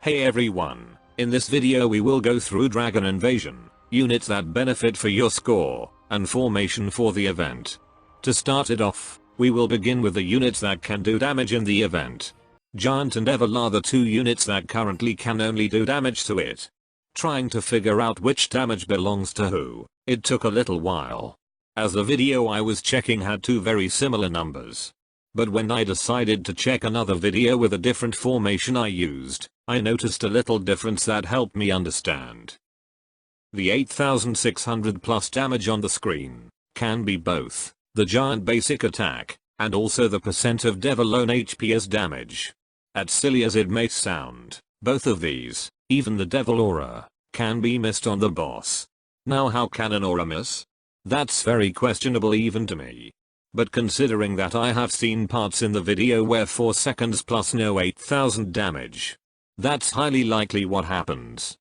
Hey everyone, in this video we will go through Dragon Invasion, units that benefit for your score, and formation for the event. To start it off, we will begin with the units that can do damage in the event. Giant and Evil are the two units that currently can only do damage to it. Trying to figure out which damage belongs to who, it took a little while, as the video I was checking had two very similar numbers. But when I decided to check another video with a different formation I noticed a little difference that helped me understand. The 8600 plus damage on the screen can be both the giant basic attack and also the percent of Devil own HP as damage. As silly as it may sound, both of these, even the Devil aura, can be missed on the boss. Now how can an aura miss? That's very questionable even to me. But considering that I have seen parts in the video where 4 seconds plus no 8000 damage, that's highly likely what happens.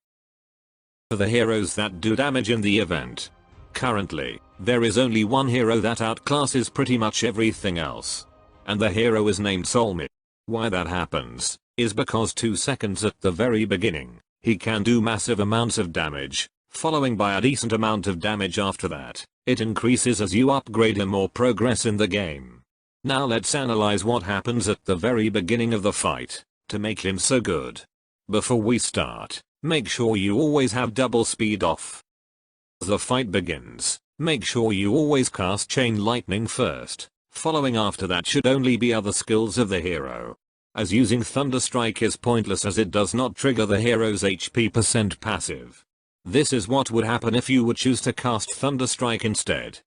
For the heroes that do damage in the event, currently, there is only one hero that outclasses pretty much everything else. And the hero is named Solmi. Why that happens, is because 2 seconds at the very beginning, he can do massive amounts of damage, following by a decent amount of damage after that. It increases as you upgrade him or progress in the game. Now let's analyze what happens at the very beginning of the fight, to make him so good. Before we start, make sure you always have double speed off. As the fight begins, make sure you always cast Chain Lightning first, following after that should only be other skills of the hero. As using Thunder Strike is pointless as it does not trigger the hero's HP percent passive. This is what would happen if you would choose to cast Thunder Strike instead.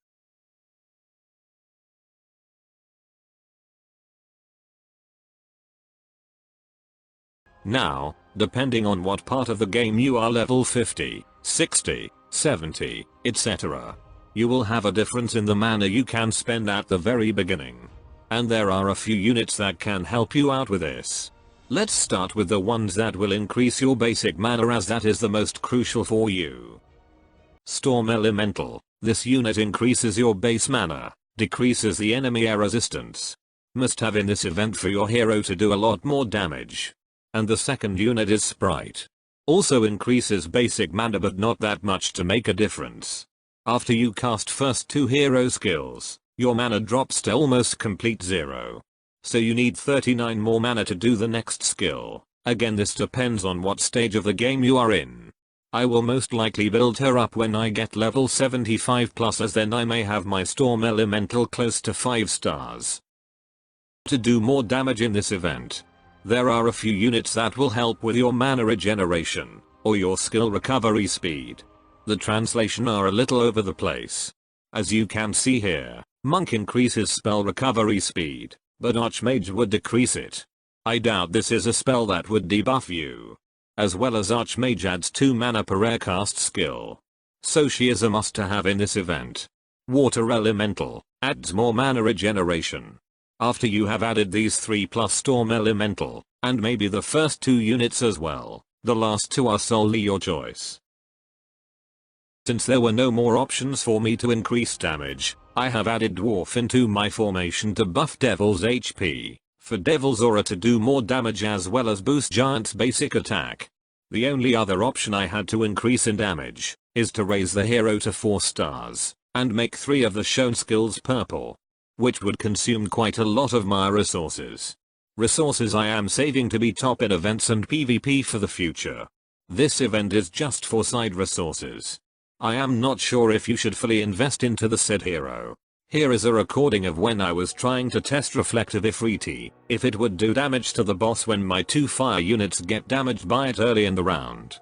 Now, depending on what part of the game you are level 50, 60, 70, etc. You will have a difference in the mana you can spend at the very beginning. And there are a few units that can help you out with this. Let's start with the ones that will increase your basic mana as that is the most crucial for you. Storm Elemental. This unit increases your base mana, decreases the enemy air resistance. Must have in this event for your hero to do a lot more damage. And the second unit is Sprite. Also increases basic mana but not that much to make a difference. After you cast first 2 hero skills, your mana drops to almost complete zero. So you need 39 more mana to do the next skill. Again this depends on what stage of the game you are in. I will most likely build her up when I get level 75 plus as then I may have my Storm Elemental close to 5 stars. To do more damage in this event, there are a few units that will help with your mana regeneration, or your skill recovery speed. The translation are a little over the place. As you can see here, Monk increases spell recovery speed, but Archmage would decrease it. I doubt this is a spell that would debuff you. As well as Archmage adds 2 mana per aircast skill. So she is a must to have in this event. Water Elemental adds more mana regeneration. After you have added these 3 plus Storm Elemental, and maybe the first 2 units as well, the last 2 are solely your choice. Since there were no more options for me to increase damage, I have added Dwarf into my formation to buff Devil's HP, for Devil's aura to do more damage as well as boost Giant's basic attack. The only other option I had to increase in damage, is to raise the hero to 4 stars, and make 3 of the shown skills purple. Which would consume quite a lot of my resources. Resources I am saving to be top in events and PvP for the future. This event is just for side resources. I am not sure if you should fully invest into the said hero. Here is a recording of when I was trying to test Reflective Ifriti, if it would do damage to the boss when my 2 fire units get damaged by it early in the round.